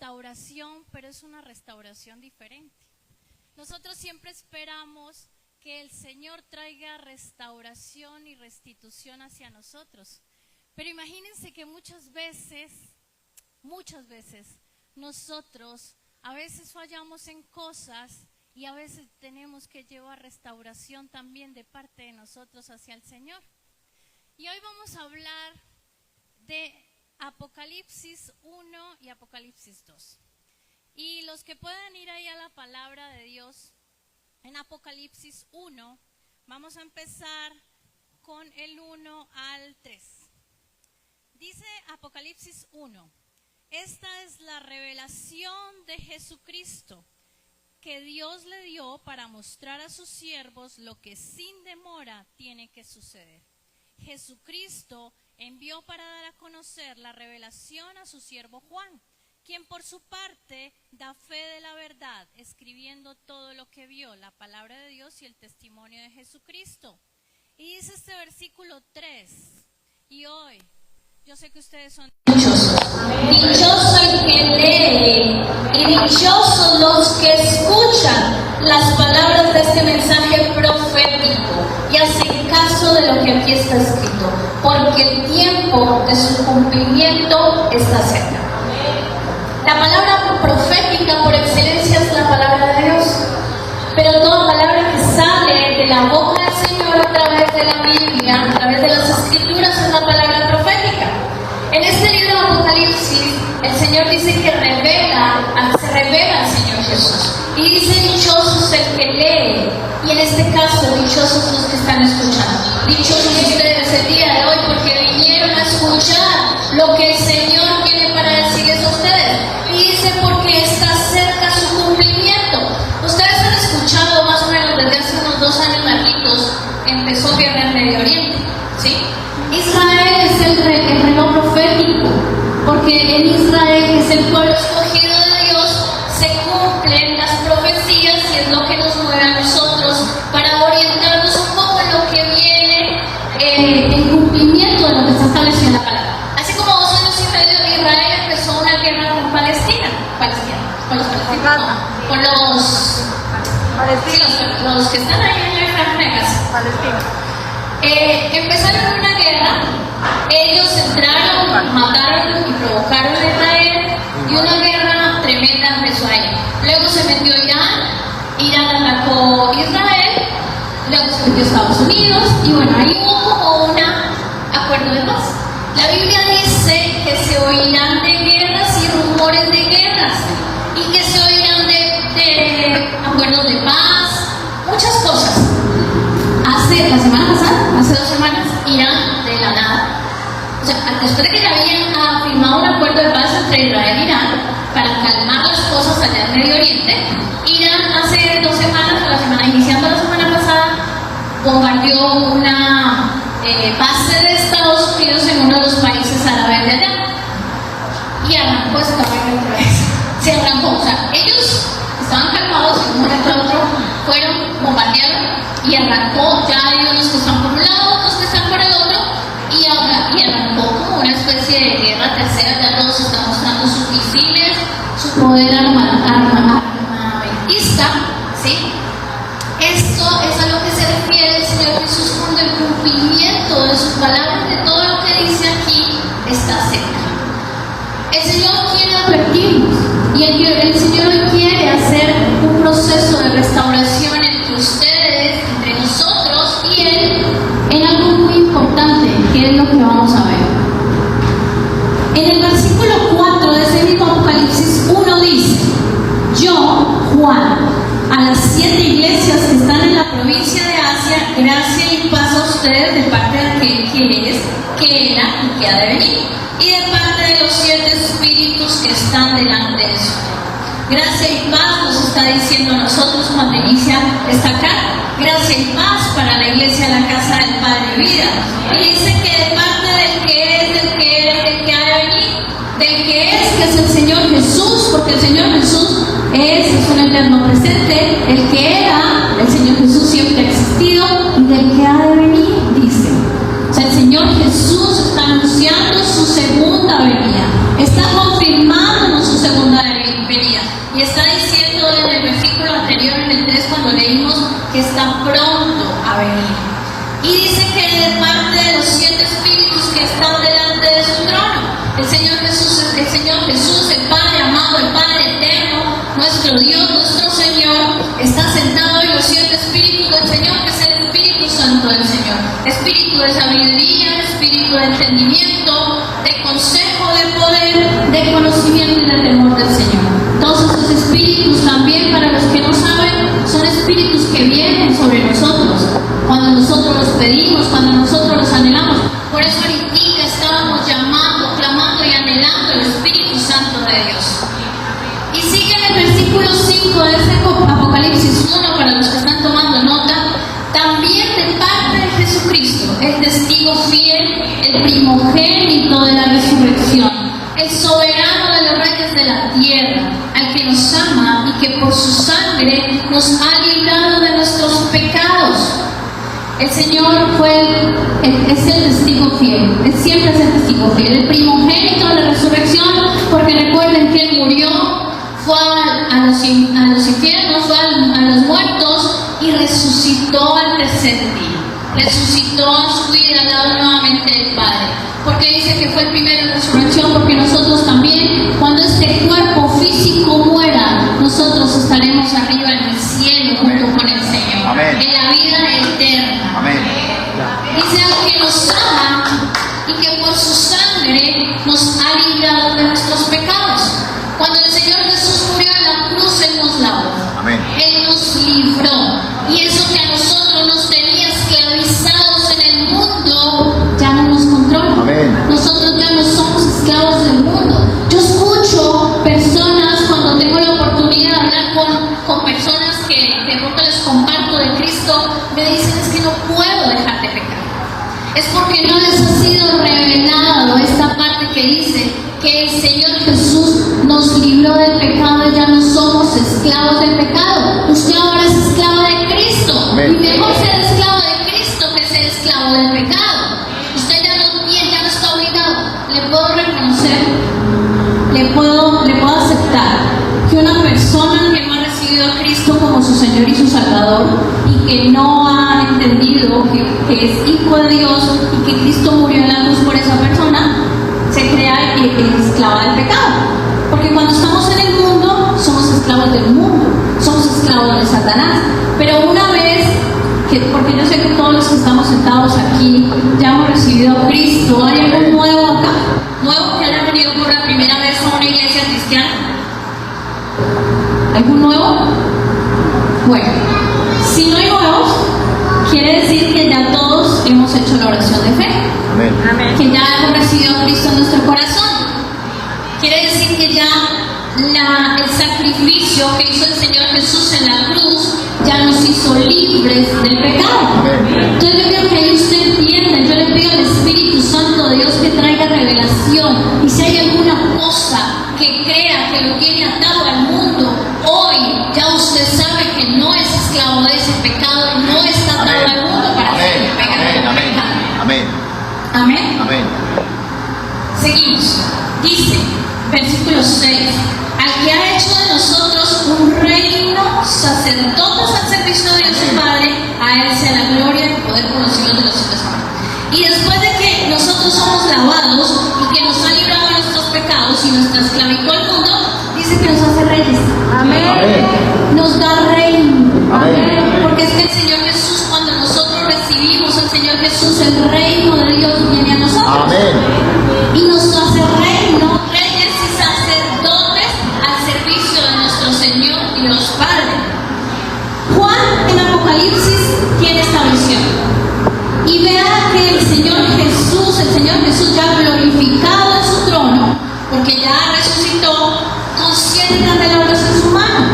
restauración, pero es una restauración diferente. Nosotros siempre esperamos que el Señor traiga restauración y restitución hacia nosotros. Pero imagínense que muchas veces, nosotros a veces fallamos en cosas y a veces tenemos que llevar restauración también de parte de nosotros hacia el Señor. Y hoy vamos a hablar de Apocalipsis 1 y Apocalipsis 2. Y los que puedan ir ahí a la palabra de Dios, en Apocalipsis 1, vamos a empezar con el 1 al 3. Dice Apocalipsis 1, esta es la revelación de Jesucristo que Dios le dio para mostrar a sus siervos lo que sin demora tiene que suceder. Jesucristo envió para dar a conocer la revelación a su siervo Juan, quien por su parte da fe de la verdad, escribiendo todo lo que vio, la palabra de Dios y el testimonio de Jesucristo. Y dice este versículo 3, y hoy, yo sé que ustedes son dichosos. Dichoso el que lee y dichosos los que escuchan las palabras de este mensaje profético y hacen caso de lo que aquí está escrito, porque el tiempo de su cumplimiento está cerca. La palabra profética por excelencia es la palabra de Dios, pero toda palabra que sale de la boca del Señor a través de la Biblia, a través de las Escrituras, es la palabra profética. En este libro de Apocalipsis, el Señor dice que se revela al Señor Jesús. Y dice dichosos el que lee, y en este caso dichosos los que están escuchando. Dichosos ustedes el día de hoy porque vinieron a escuchar lo que el Señor tiene para decirles a ustedes. Y dice porque está cerca su cumplimiento. Ustedes han escuchado más o menos desde hace unos 2 años larguitos, empezó guerra en Medio Oriente, ¿sí? Israel es el reloj profético, porque en Israel, que es el pueblo escogido de Dios, se cumplen las profecías y es lo que nos mueve a nosotros para orientarnos un poco en lo que viene en cumplimiento de lo que está establecido en la palabra. Así como 2 años y medio Israel empezó una guerra con Palestina, con los palestinos, no, con los que están ahí en la franja Palestina. Empezaron una guerra, ellos entraron, mataron y provocaron a Israel y una guerra tremenda empezó ahí. Luego se metió Irán atacó Israel, luego se metió Estados Unidos y bueno, ahí hubo como un acuerdo de paz. La Biblia dice que se oirán de guerras y rumores de guerras y que se oirán de acuerdos de paz, muchas cosas. La semana pasada, hace 2 semanas, Irán de la nada, o sea, después de que ya habían firmado un acuerdo de paz entre Israel e Irán para calmar las cosas allá en Medio Oriente, Irán hace 2 semanas, iniciando la semana pasada, bombardeó una base de Estados Unidos en uno de los países árabes de allá y arrancó esta vaina otra vez. Se arrancó, o sea, ellos estaban calmados y de un momento a otro fueron, bombardearon y arrancó. Ya hay unos que están por un lado, otros que están por el otro y arrancó como una especie de guerra tercera. Ya todos están mostrando sus misiles, su poder armamentista, ¿sí? Esto es a lo que se refiere el Señor Jesús cuando el cumplimiento de sus palabras, de todo lo que dice aquí, está cerca. El Señor quiere advertirnos y el Señor hoy quiere hacer un proceso de restauración entre ustedes, entre nosotros y Él, en algo muy importante, que es lo que vamos a ver. En el versículo 4 de ese mismo Apocalipsis 1 dice: yo, Juan, a las 7 iglesias que están en la provincia de Asia, gracia y paz a ustedes de parte de aquel que es, que era y que ha de venir, y de parte de los 7 espíritus que están delante de su trono. Gracia y paz nos está diciendo a nosotros cuando inicia esta carta. Gracia y paz para la iglesia de la casa del Padre Vida. Y dice que de parte del que es, del que era, del que ha de venir, del que es el Señor Jesús, porque el Señor Jesús es un eterno presente, el que era, el Señor Jesús siempre ha existido, y del que ha de venir, dice. O sea, el Señor Jesús está anunciando su segunda venida, está confirmándonos su segunda venida. Y está diciendo en el versículo anterior, en el 3, cuando leímos que está pronto a venir. Y dice que de parte de los 7 espíritus que están delante de su trono, el Señor Jesús, el Padre amado, el Padre eterno, nuestro Dios, nuestro Señor, está sentado en los 7 espíritus del Señor, que es el Espíritu Santo del Señor. Espíritu de sabiduría, espíritu de entendimiento, de consejo, de poder, de conocimiento y de temor del Señor. Todos esos espíritus también, para los que no saben, son espíritus que vienen sobre nosotros cuando nosotros los pedimos, cuando nosotros los anhelamos. Por eso ahorita estábamos llamando, clamando y anhelando el Espíritu Santo de Dios. Y sigue en el versículo 5 de ese Apocalipsis 1, para los que están tomando nota, también de parte de Jesucristo, el testigo fiel, el primogénito de la resurrección, el soberano de los reyes de la tierra, al que nos ama y que por su sangre nos ha librado de nuestros pecados. El Señor es el testigo fiel, Él siempre es el testigo fiel, el primogénito de la resurrección, porque recuerden que Él murió, fue a los infiernos, fue a los muertos y resucitó al tercer día. Resucitó a su vida al lado nuevamente del Padre. Porque dice que fue el primero en la resurrección, porque nosotros también, cuando este cuerpo físico muera, nosotros estaremos arriba en el cielo junto con el Señor. Amén. En la vida eterna. Amén. Dice al que nos ama y que por su sangre nos ha librado de nuestros pecados. Cuando el Señor Jesús murió en la cruz, Él nos lavó. Amén. Él nos libró. Y eso que a nosotros nos tenía esclavizados en el mundo, ya no nos controla. Amén. Nosotros ya no somos esclavos del mundo. Yo escucho personas, cuando tengo la oportunidad de hablar con personas que de pronto les comparto de Cristo, me dicen: es que no puedo dejar de pecar. Es porque no les ha sido revelado esta parte que dice que el Señor Jesús nos libró del pecado y ya no somos esclavos del pecado. Usted ahora es esclavo de Cristo. Amén. Y mejor ser esclavo de Cristo que ser esclavo del pecado. Usted ya no está obligado. Le puedo reconocer, le puedo aceptar que una persona que no ha recibido a Cristo como su Señor y su Salvador, y que no ha entendido que es hijo de Dios y que Cristo murió en la cruz por esa persona, se crea esclava del pecado. Porque cuando estamos en el mundo, somos esclavos del mundo, somos esclavos de Satanás. Pero una vez porque yo sé que todos los que estamos sentados aquí ya hemos recibido a Cristo, ¿hay algún nuevo acá? ¿Nuevo que haya venido por la primera vez a una iglesia cristiana? ¿Algún nuevo? Bueno, si no hay nuevos, quiere decir que ya todos hemos hecho la oración de fe. Amén. Que ya hemos recibido a Cristo en nuestro corazón. Quiere decir que ya el sacrificio que hizo el Señor Jesús en la cruz ya nos hizo libres del pecado. Entonces yo quiero que ahí usted entienda, yo le pido al Espíritu Santo de Dios que traiga revelación, y si hay alguna cosa que crea que lo tiene atado al mundo, hoy ya usted sabe que no es esclavo de ese pecado, no está atado al mundo para hacer el pecado. Amén. Amén. Amén. Seguimos. Dice, versículo 6: al que ha hecho de nosotros un reino, sacerdotes al servicio de Dios su Padre, a Él sea la gloria y el poder por los siglos de los siglos. Y después de que nosotros somos lavados y que nos ha librado de nuestros pecados y nuestra esclavitud al mundo, dice que nos hace reyes. Amén. Amén. Nos da reino. Amén. Porque es que el Señor Jesús, cuando nosotros recibimos al Señor Jesús, el reino de Dios viene a nosotros. Amén. Y nos hace reino, reyes y sacerdotes al servicio de nuestro Señor y Dios Padre. Juan en Apocalipsis tiene esta visión. Y vea que el Señor Jesús ya glorificado en su trono, porque ya resucitó, con 7 candelabros en su mano.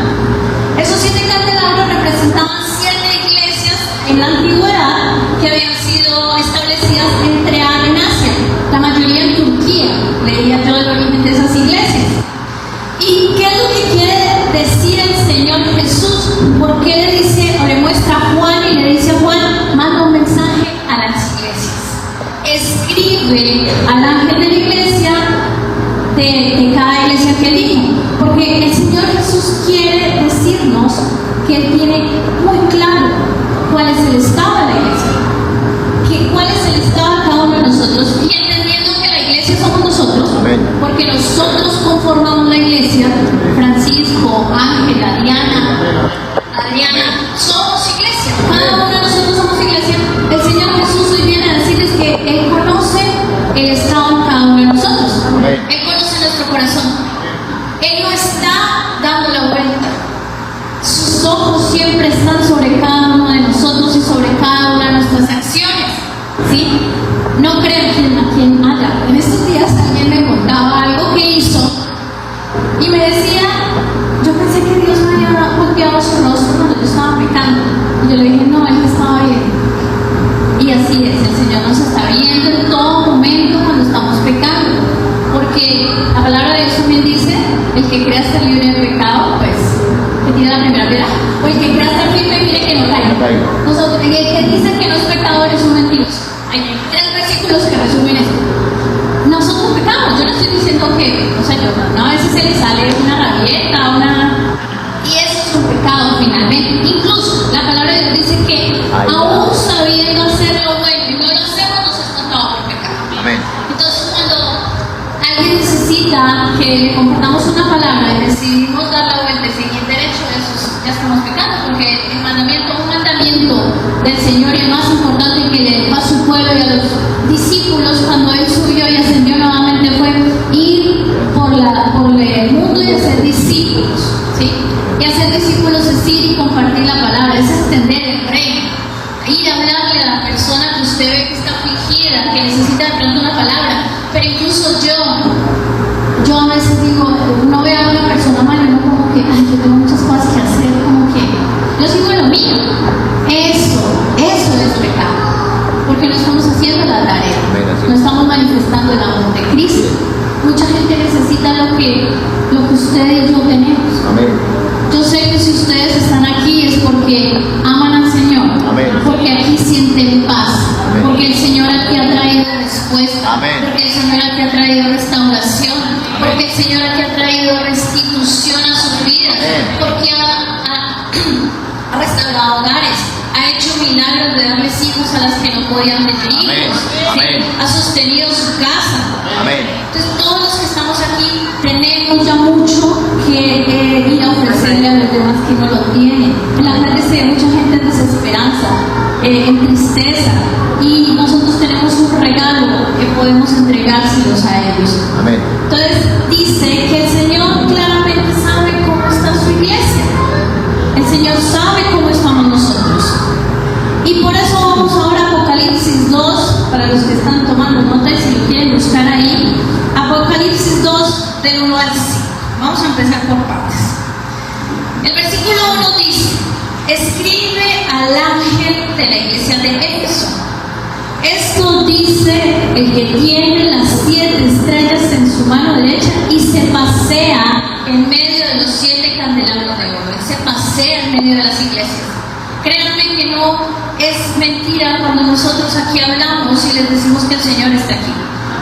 Esos 7 candelabros representaban 7 iglesias en la antigüedad que habían sido establecidas en Trean en Asia, la mayoría en Turquía. Leía yo el origen de esas iglesias. ¿Y qué es lo que quiere decir el Señor Jesús? Porque le dice, o le muestra a Juan y le dice a Juan: manda un mensaje a las iglesias. Escribe al ángel de la iglesia de cada iglesia que elijo. Porque el Señor Jesús que Él tiene muy claro cuál es el estado de la iglesia, cuál es el estado de cada uno de nosotros, y entendiendo que la iglesia somos nosotros, porque nosotros conformamos la iglesia. Francisco, Ángela, Diana, Adriana, somos iglesia, cada uno de nosotros somos iglesia. El Señor Jesús hoy viene a decirles que Él conoce el estado de cada uno de nosotros. Él conoce nuestro corazón. Él no está dando la vuelta. Sus ojos siempre están sobre cada uno de nosotros y sobre cada una de nuestras acciones, ¿sí? No creo a quien haya. En estos días alguien me contaba algo que hizo y me decía, yo pensé que Dios me había golpeado su rostro cuando yo estaba pecando. Y yo le dije, no, Él estaba bien. Y así es, el Señor nos está viendo en todo momento cuando estamos pecando. Porque la palabra de Dios también dice, el que crea estar libre de pecado, pues, que tiene la primera piedra. O el que crea estar firme, mire que no caiga. Nosotros, el que dice que no es pecador es un mentiroso. Hay 3 versículos que resumen esto. Nosotros pecamos, yo no estoy diciendo que, o sea, no, a veces se le sale una rabieta, y eso es un pecado finalmente. Incluso la palabra de Dios dice que aún sabiendo hacer lo bueno y no lo hacemos, nos es contado por pecado. Amén. Entonces, cuando alguien necesita que le compartamos una palabra y decidimos dar la vuelta y seguir derecho, eso ya estamos pecando, porque un mandamiento del Señor, y el más importante que le dejó a su pueblo y a los discípulos cuando Él subió y ascendió nuevamente, fue ir por el mundo y hacer discípulos, ¿sí? Y hacer discípulos es ir y compartir la palabra, es extender el reino, ir a hablarle a la persona que usted ve que está afligida, que necesita de pronto una palabra. Pero incluso yo a veces digo, no veo a una persona mala, no como que, ay, yo tengo muchas cosas que hacer, como que yo sigo en lo mío. Eso es pecado, porque no estamos haciendo la tarea, no estamos manifestando el amor de Cristo. Mucha gente necesita lo que usted y yo tenemos. Amén. Yo sé que si ustedes están aquí es porque aman al Señor. Amén. Porque aquí sienten paz. Amén. Porque el Señor aquí ha traído respuesta. Amén. Porque el Señor aquí ha traído restauración. Amén. Porque el Señor aquí ha traído restitución a sus vidas. Amén. Porque ha restaurado hogares. Ha hecho milagros de darles hijos a las que no podían tener hijos. Amén. Ha sostenido su casa. Amén. Entonces todos los que estamos aquí tenemos ya mucho que ir a ofrecerle a los demás que no lo tienen. En la calle se ve mucha gente en desesperanza, en tristeza, y nosotros tenemos un regalo que podemos entregárselos a ellos. Amén. Entonces dice que el Señor claramente sabe cómo está su iglesia. El Señor sabe cómo estamos nosotros. Y por eso vamos ahora a Apocalipsis 2, para los que están tomando nota y si lo quieren buscar ahí. Apocalipsis 2, del 1 al 5. Vamos a empezar por partes. El versículo 1 dice: escribe al ángel de la iglesia de Éfeso. Esto dice el que tiene las 7 estrellas en su mano derecha y se pasea en medio de los 7 candelabros de oro. Él se pasea en medio de las iglesias. Créanme que no es mentira cuando nosotros aquí hablamos y les decimos que el Señor está aquí.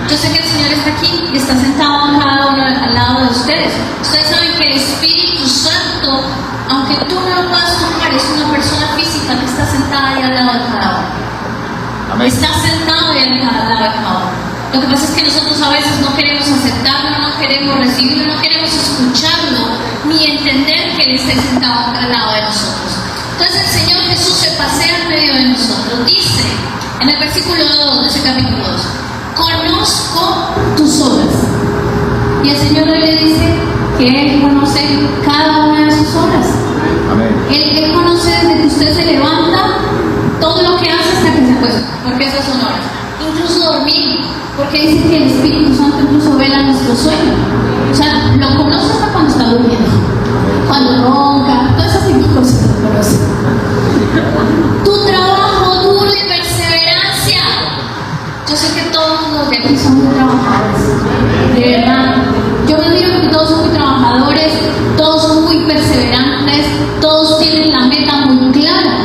Yo sé que el Señor está aquí y está sentado cada uno al lado de ustedes. Ustedes saben que el Espíritu Santo, aunque tú no lo puedas tocar, es una persona física que está sentada ahí al lado de cada uno. Amén. Está sentado ahí al lado de cada uno. Lo que pasa es que nosotros a veces no queremos aceptarlo, no queremos recibirlo, no queremos escucharlo, ni entender que Él esté sentado al lado de nosotros. Entonces el Señor Jesús se pasea en medio de nosotros. Dice en el versículo 2 de ese capítulo 2: conozco tus obras. Y el Señor le dice que Él conoce cada una de sus obras. Amén. Él conoce desde que usted se levanta todo lo que hace hasta que se acuesta, porque esas son horas. Incluso dormir, porque dice que el Espíritu Santo incluso vela nuestro sueño. O sea, lo conoce hasta cuando está durmiendo, cuando ronca, todas esas cosas lo conoce. Tu trabajo duro y perseverancia. Yo sé que todos los de aquí son muy trabajadores, de verdad. Yo me miro que todos son muy trabajadores, todos son muy perseverantes, todos tienen la meta muy clara.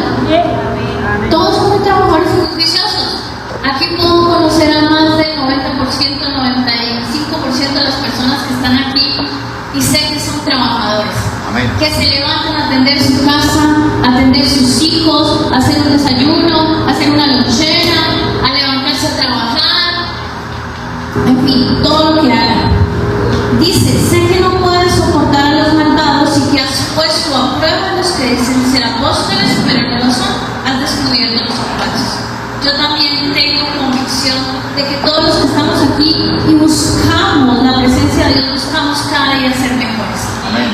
Todos son muy trabajadores y muy juiciosos. Aquí puedo conocer a más del 90%, 95% de las personas que están aquí y sé que son trabajadores. Amén. Que se levantan a atender su casa, a atender sus hijos, a hacer un desayuno, a hacer una lonchera, a levantarse a trabajar, en fin, todo lo que hagan. Dice, sé que no puedes soportar a los malvados y que has puesto a prueba a los que dicen ser apóstoles, pero no lo son. Has descubierto los falsos. Yo también tengo convicción de que todos los que estamos aquí y buscamos la presencia de Dios, buscamos cada día ser mejores. Amén.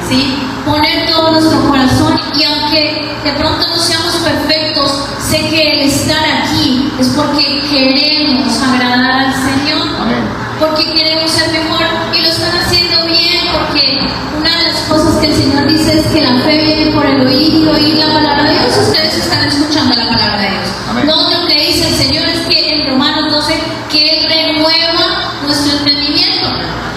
¿Sí? Poner todo nuestro corazón, y aunque de pronto no seamos perfectos, sé que el estar aquí es porque queremos agradar al Señor. Amén. Porque queremos ser mejor, y lo están haciendo bien, porque una de las cosas que el Señor dice es que la fe viene por el oír y oír la palabra de Dios. Ustedes están escuchando la palabra de Dios. Amén. Lo otro que dice el Señor es que en Romanos 12, que Él renueva nuestro entendimiento,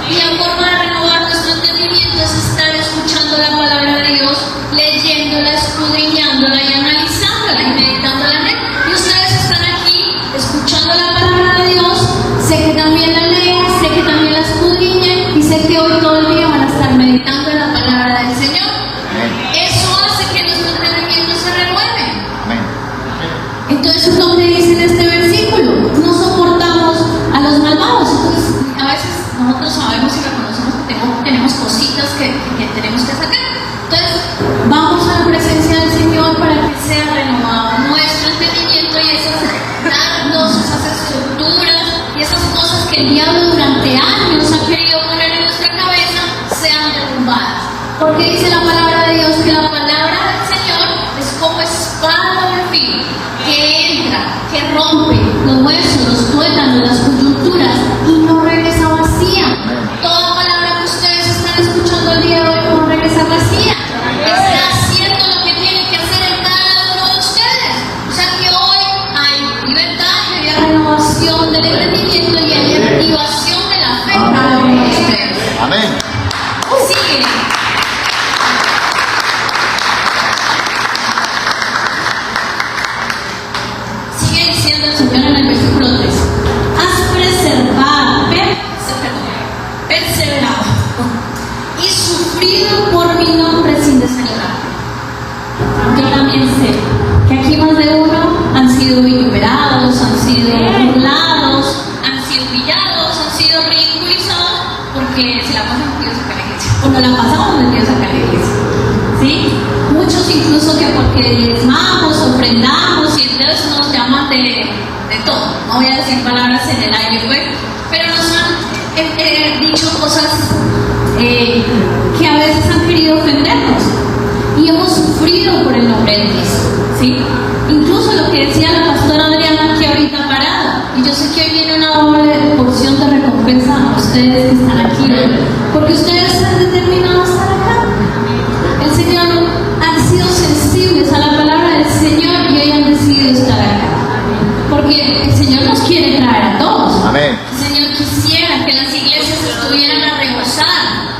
y la forma de renovar nuestro entendimiento es estar escuchando la palabra de Dios, leyéndola, escudriñándola y analizándola y meditándola en Él. Y ustedes están aquí escuchando la palabra de Dios. Sé que también la leen, sé que también la escudriñan, y sé que hoy todo el día van a estar meditando en la palabra del Señor. Amén. Eso hace que nuestro entendimiento se renueve. Amén. Entonces es lo que dice en este versículo. No soportamos a los malvados. Entonces, a veces nosotros sabemos y reconocemos que tenemos cositas que tenemos que sacar. Entonces, vamos a la presencia del Señor para que sea renovado nuestro entendimiento, y esas dardos, esas estructuras y esas cosas que el diablo durante años ha querido poner en nuestra cabeza sean derrumbadas. Porque dice la palabra de Dios que la palabra del Señor es como espada de doble filo, que entra, que rompe los huesos, los tuétanos, las coyunturas, y no regresa vacía. Toda palabra que ustedes están escuchando el día de hoy no regresa vacía. Está haciendo lo que tiene que hacer en cada uno de ustedes. O sea que hoy hay libertad, y hay renovación del entendimiento, y hay activación de la fe en cada uno de ustedes. Amén. Sigue. Sigue diciendo el Señor en el versículo 3. Has perseverado y sufrido por mi nombre sin desanimar. Yo también sé que aquí más de uno han sido vituperados, han sido burlados, han sido humillados, han sido ridiculizados porque se la pasan metidos acá en la iglesia, o no la pasamos metidos acá en la iglesia. ¿Sí? Muchos incluso que porque diezmamos, ofrendamos, y entonces nos llaman de todo. No voy a decir palabras en el aire, pues, pero nos han dicho cosas que a veces han querido ofendernos, y hemos sufrido por el nombre de Cristo. ¿Sí? Incluso lo que decía la pastora Adriana aquí ahorita parada, y yo sé que hoy viene una doble porción de recompensa a ustedes que están aquí hoy, porque ustedes han determinado estar acá. El Señor han sido sensibles a la palabra del Señor y hoy han decidido estar acá, porque el Señor nos quiere traer a todos. Amén. El Señor quisiera que las iglesias estuvieran a rebosar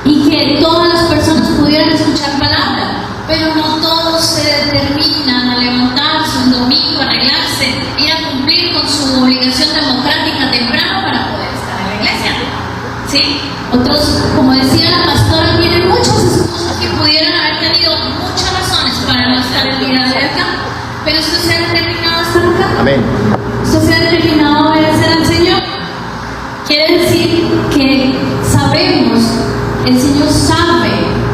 y que todas las personas pudieran escuchar palabra, pero no todos se determinan a levantarse un domingo, a arreglarse, ir a cumplir con su obligación democrática temprano para poder estar en la iglesia. ¿Sí? Otros, como decía la pastora, tienen muchas excusas que pudieran haber tenido muchas razones para no estar el día de acá, pero usted se ha determinado a estar acá. Amén. Usted se ha determinado a obedecer al Señor. Quiere decir que sabemos, el Señor sabe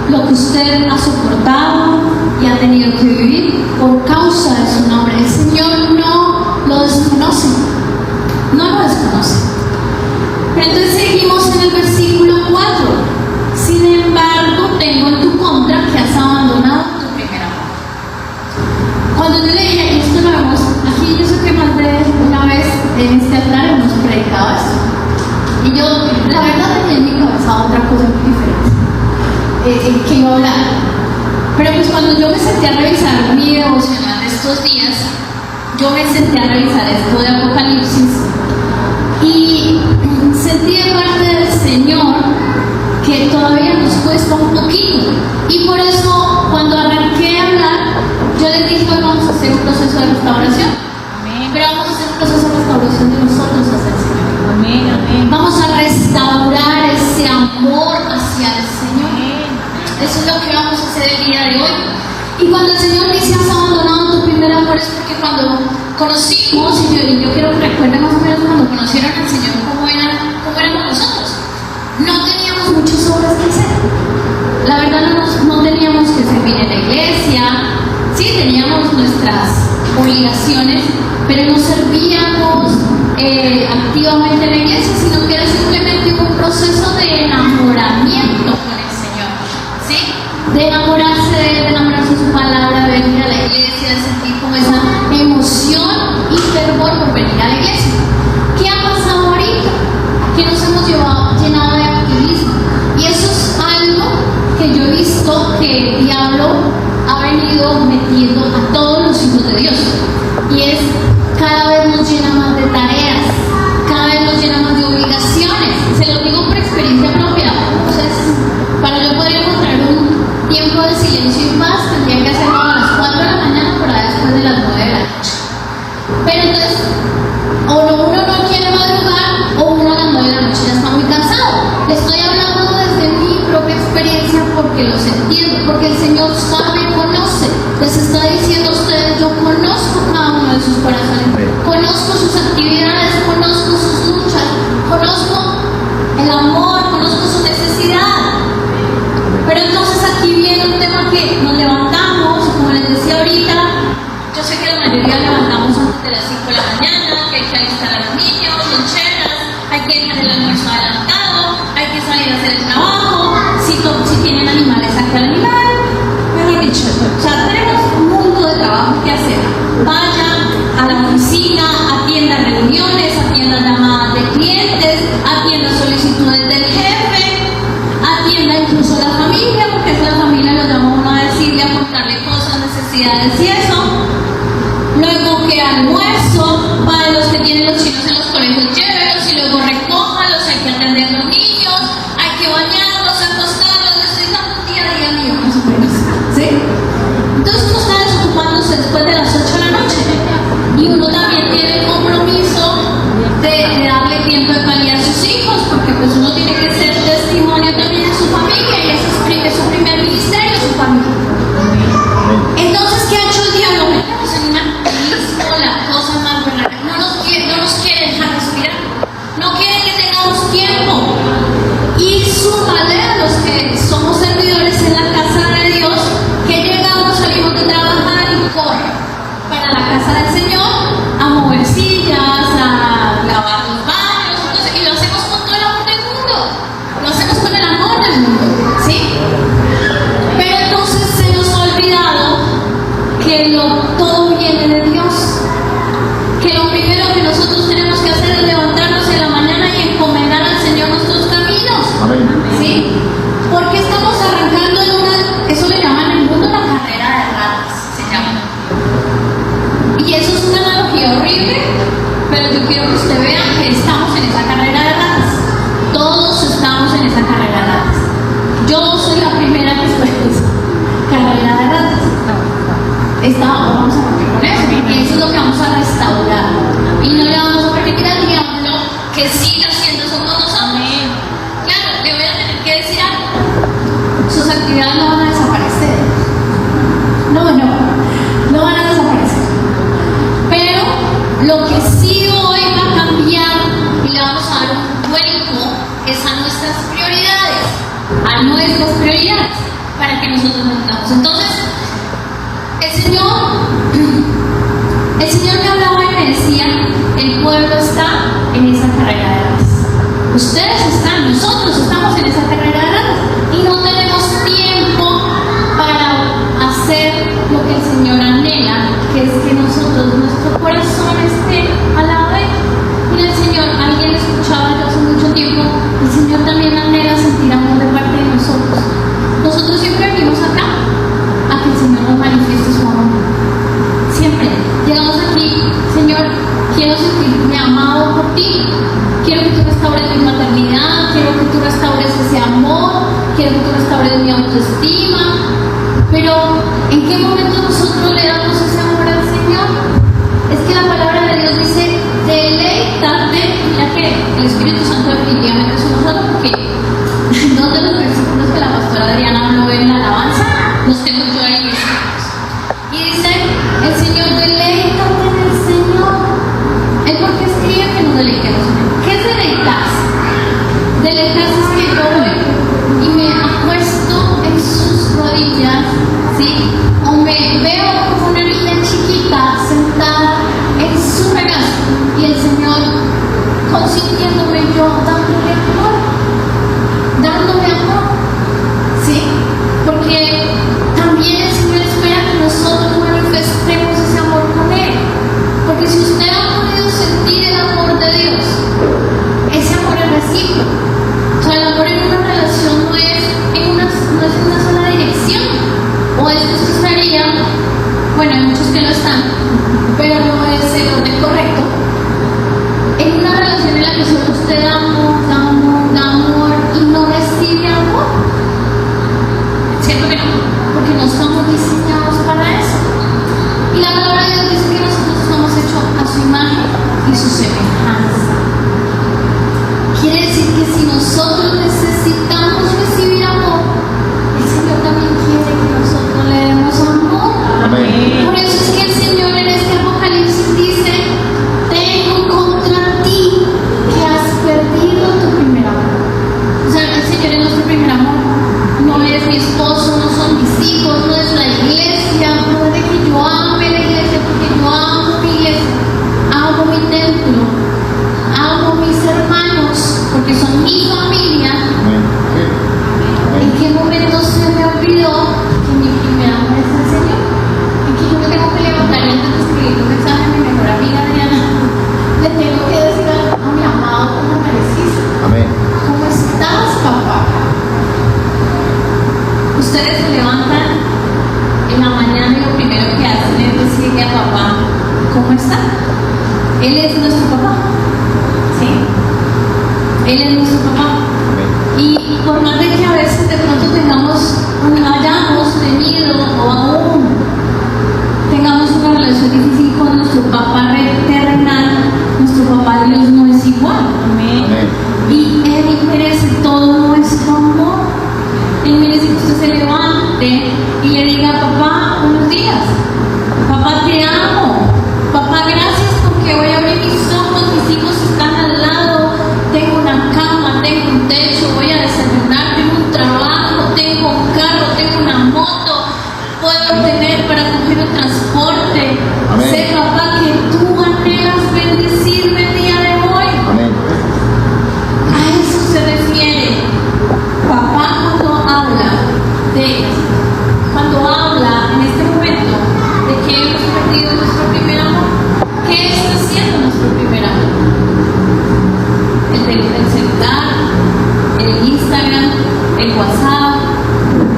lo que usted ha soportado y ha tenido que vivir por causa de su nombre. El Señor no lo desconoce, no lo desconoce. Pero entonces seguimos en el versículo 4. Sin embargo, tengo en tu contra que has abandonado tu primer amor. Cuando yo le dije, y esto lo vemos, aquí yo sé que más de una vez en este altar hemos predicado esto, y yo, la verdad, tenía en mi cabeza otra cosa muy diferente que iba a hablar. Pero pues cuando yo me senté a revisar mi devocional de estos días, yo me senté a revisar esto de Apocalipsis, y sentí de parte del Señor que todavía nos cuesta un poquito, y por eso cuando arranqué a hablar, yo les dije, hoy vamos a hacer un proceso de restauración. Amén. Pero vamos a hacer un proceso de restauración de nosotros hacia el Señor. Amén, amén. Vamos a restaurar ese amor hacia el Señor. Amén. El eso es lo que vamos a hacer el día de hoy. Y cuando el Señor dice has abandonado tu primer amor, es porque cuando conocimos, y yo quiero que recuerden más o menos cuando conocieron al Señor, cómo éramos nosotros. No teníamos muchas obras que hacer. La verdad no teníamos que servir en la iglesia, sí teníamos nuestras obligaciones, pero no servíamos activamente en la iglesia, sino que era simplemente un proceso de enamoramiento con el Señor, ¿sí? De enamorarse de Él, de enamorarse de su palabra, de venir a la iglesia, de sentir como esa emoción y fervor por venir a la iglesia. ¿Qué ha pasado ahorita? Que nos hemos llenado de activismo, y eso es algo que yo he visto que el diablo ha venido metiendo a todos los hijos de Dios, y es cada vez nos llena más de tareas, cada vez nos llena más de obligaciones. Se lo digo por experiencia propia. Entonces, para yo poder encontrar un tiempo de silencio y paz, tendría que hacerlo a las 4 de la mañana por ahí después de las 9 de la noche. Pero entonces, uno no quiere madrugar, o uno a las 9 de la noche ya está muy cansado. Le estoy hablando desde mi propia experiencia porque los entiendo, porque el Señor sabe, conoce. Les está diciendo a ustedes, yo conozco cada uno de sus corazones, conozco sus actividades, conozco sus luchas, conozco el amor, conozco su necesidad. Pero entonces aquí viene un tema que nos levantamos, como les decía ahorita, yo sé que la mayoría levantamos antes de las 5 de la mañana, que hay que alistar a los niños, loncheras, hay que dejar el almuerzo adelantado, hay que salir a hacer el trabajo, si tienen animales, sacar el animal, mejor dicho, o sea, tenemos un mundo de trabajo que hacer. Vaya a la oficina, atienda reuniones, atienda llamadas de clientes, atienda solicitudes del jefe, atienda incluso a la familia, porque es la familia, lo llama uno a decirle, a contarle cosas, necesidades y eso. Luego que almuerzo, para los que tienen los chicos en los colegios, llévelos, y luego recójalos, hay que atender a los niños, hay que bañarlos, acostarlos, les estoy dando un día a día mío, más o menos, ¿sí? Entonces uno está desocupándose después de las 8 de la noche, y uno también tiene el compromiso de darle tiempo de calidad a sus hijos, porque pues uno tiene que ser testimonio también de su familia, y ese es su primer ministerio, su familia. Entonces, ¿qué ha hecho el diablo? Metemos en una activismo, la cosa más rara. No nos quiere dejar respirar, no quiere que tengamos tiempo. Y súmale a los que somos servidores en la casa de Dios, que llegamos, salimos de trabajar y corre para la casa del Señor a mover sillas, a lavar los baños, entonces, y lo hacemos con todo el amor del mundo, lo hacemos con el amor del mundo, ¿sí? Pero entonces se nos ha olvidado que todo viene de Dios, que lo primero que nosotros tenemos que hacer es levantarnos en la mañana y encomendar al Señor nuestros caminos. Amén. ¿Sí? Porque estamos arrancando eso le llaman en el mundo la carrera de ratas, se llama. Y eso es una analogía horrible, pero yo quiero que usted vea que estamos en esa carrera de ratas. Todos estamos en esa carrera de ratas. Yo soy la primera que estoy en esa carrera de ratas. Vamos a romper con eso, porque eso es lo que vamos a restaurar. Y no le vamos a permitir al diablo que siga haciendo eso con nosotros. Claro, le voy a tener que decir algo. Sus actividades no van a desaparecer. No van a desaparecer. Pero lo que sí hoy va a cambiar y le vamos a dar un vuelco es a nuestras prioridades, para que nosotros nos damos. Entonces, el Señor me hablaba y me decía, el pueblo está en esa carrera de ratas. Ustedes están, nosotros estamos en esa carrera de ratas, y no tenemos tiempo para hacer lo que el Señor anhela, que es que nuestro corazón esté al lado de Él. Mira, el Señor, alguien escuchaba yo hace mucho tiempo, el Señor también anhela sentir amor de parte de nosotros. Nosotros siempre venimos acá a que el Señor nos manifieste su amor. Siempre llegamos aquí, Señor, quiero sentirme amado por ti, quiero que tú restaures mi maternidad, quiero que tú restaures ese amor, quiero que tú restaures mi autoestima. Pero ¿en qué momento nosotros le damos ese amor al Señor? Es que la palabra de Dios dice, deleítate. Mira que el Espíritu Santo definitivamente es nosotros, porque dos de los versículos que la pastora Adriana habló en la es que usted estaría, bueno, hay muchos que lo están, pero no es el orden correcto, en una relación en la que solo usted da amor y no recibe amor. ¿Cierto que no? Porque no estamos diseñados para eso. Y la palabra de Dios dice que nosotros estamos hechos a su imagen y su semejanza. Quiere decir que si nosotros necesitamos recibir amor, el Señor también quiere que nosotros le demos amor. Amén. Por eso es que el Señor en este Apocalipsis dice: tengo contra ti que has perdido tu primer amor. O sea, el Señor es nuestro primer amor. No es mi esposo, no son mis hijos, no es la iglesia, no es de que yo ame la iglesia, porque yo amo mi iglesia, amo mi templo, amo mis hermanos, porque son mi familia. Amén. ¿En qué momento se me olvidó que mi primer amor es el Señor? En que yo me tengo que levantar y antes de escribir un mensaje a mi mejor amiga Adriana, le tengo que decir a mi amado cómo mereciste. Amén. ¿Cómo estás, papá? Ustedes se levantan en la mañana y lo primero que hacen es decirle a papá, ¿cómo está? Él es nuestro papá. ¿Sí? Él es nuestro papá. Y por más de que a veces de pronto hayamos tenido o aún tengamos una relación difícil con nuestro papá terrenal, nuestro papá Dios no es igual. Amén. Y Él merece todo nuestro amor. Él merece que usted se levante y le diga: papá, buenos días. Papá, te amo. Papá, gracias porque voy a abrir mis ojos, mis hijos están al lado, tengo una cama, tengo un techo, voy a desayunar, tengo un trabajo, tengo un carro, tengo una moto, puedo tener para coger un transporte. Amén. Sé, papá, que tú anhelas bendecirme el día de hoy. Amén. A eso se refiere papá cuando habla en este momento de que hemos perdido nuestro primer amor. ¿Qué está haciendo nuestro primer amor? El celular, el Instagram, el WhatsApp,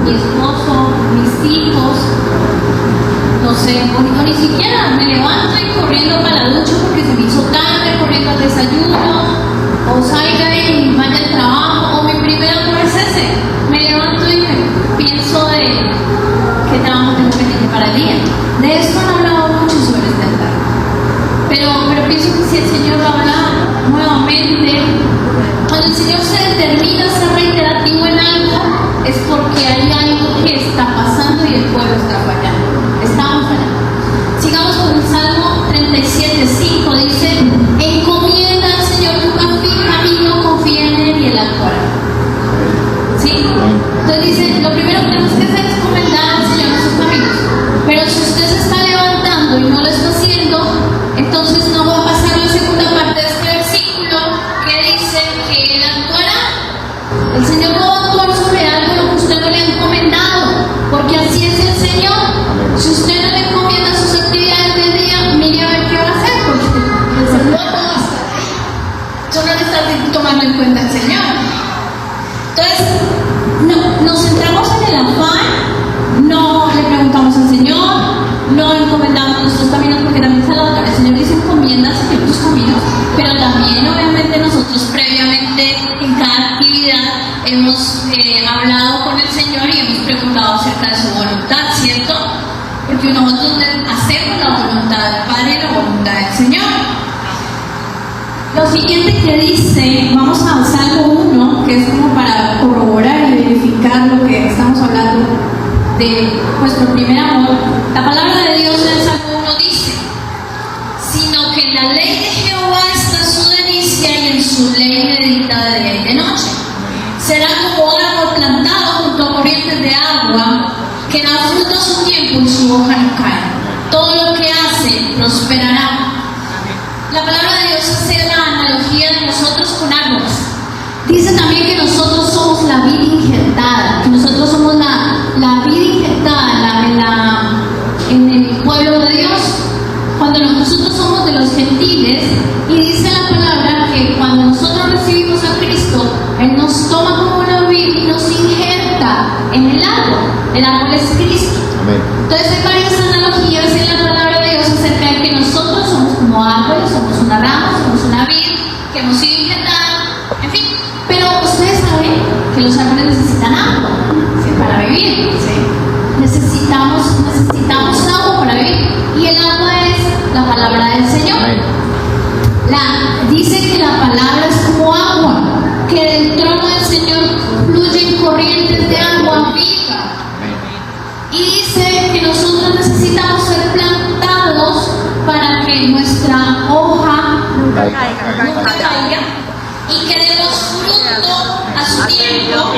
mi esposo, mis hijos, no sé, o ni siquiera me levanto y corriendo para la ducha porque se me hizo tarde, corriendo al desayuno, o salga y vaya al trabajo, o mi primer amor es ese. Me levanto y pienso de qué trabajo tengo pendiente para el día. De esto han hablado mucho sobre este altar. Pero pienso que si el Señor lo habla nuevamente, cuando el Señor se determina a ser reiterativo en algo, es porque hay algo que está pasando y el pueblo está fallando. Estamos fallando. Sigamos con el Salmo 37:5. Dice: encomienda al Señor tu camino, confía en Él y Él actuará. ¿Sí? Entonces dice, lo primero que tenemos que hacer es encomendar al Señor nuestros caminos. Pero si usted se está levantando y no lo está haciendo, entonces no va a pasar la segunda parte de este versículo que dice que Él actuará. El Señor no va a actuar sobre algo lo que usted no le ha encomendado, porque así es el Señor. Si usted no le encomienda sus actividades del día, mire a ver qué va a hacer, porque el Señor no va a estar ahí. Tú no le estás tomando en cuenta al Señor. Entonces, nos centramos en el afán, no le preguntamos al Señor, no encomendamos nuestros caminos, porque también el Señor dice: encomienda al Señor tus caminos, pero también obviamente nosotros previamente en cada actividad hemos hablado con el Señor y hemos preguntado acerca de su voluntad, ¿cierto? Porque nosotros hacemos la voluntad del Padre y la voluntad del Señor. Lo siguiente que dice, vamos al Salmo 1, que es como para corroborar y verificar lo que estamos hablando de nuestro primer amor. La palabra de Dios en el Salmo 1 dice: sino que en la ley de Jehová está su delicia y en su ley medita de día y de noche. Será como árbol plantado junto a corrientes de agua, que da fruto a su tiempo y su hoja no cae. Todo lo que hace prosperará. La palabra de Dios hace la analogía de nosotros con árboles. Dice también que nosotros somos la vid injertada, que nosotros somos la vid injertada en el pueblo de Dios. Cuando nosotros somos de los gentiles, y dice la palabra que cuando nosotros recibimos a Cristo, Él nos toma como una vid y nos injerta en el árbol. El árbol es Cristo. Amén. Entonces hay varias analogías en la palabra de Dios acerca de que nosotros somos como árboles, somos una rama, somos una vid, que hemos sido injertados, en fin. Pero ustedes saben que los árboles necesitan agua, ¿sí? Para vivir, ¿sí? Necesitamos agua para vivir. Y el agua es la palabra del Señor. Amén. Dice que la palabra es como agua, que del trono del Señor fluyen corrientes de agua viva. Amén. Y dice que nosotros necesitamos ser plantados para que nuestra hoja no caiga y que demos fruto a su tiempo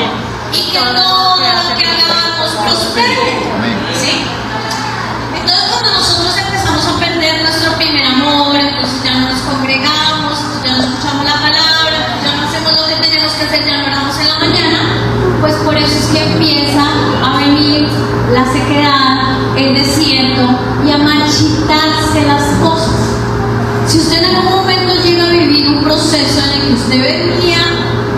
y que todo lo que hagamos prospere. Amén. ¿Sí? Entonces cuando nosotros empezamos a perder nuestro primer amor, entonces ya no nos congregamos, ya no escuchamos la palabra, ya no hacemos lo que tenemos que hacer, ya no oramos en la mañana, pues por eso es que empieza a venir la sequedad, el desierto y a marchitarse las cosas. Si usted en algún momento llega a vivir un proceso en el que usted venía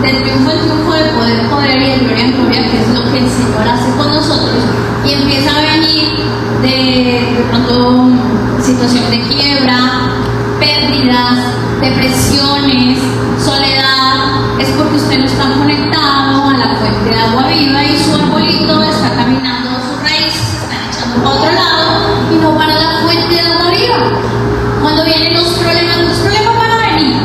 de triunfo en triunfo, de poder en poder y de gloria en gloria, que es lo que el Señor hace con nosotros, y empieza a venir de pronto situación de quiebra, pérdidas, depresiones, soledad, es porque usted no está conectado a la fuente de agua viva y su arbolito está caminando, sus raíces se están echando para otro lado y no para la fuente de agua viva. Cuando vienen los problemas van a venir,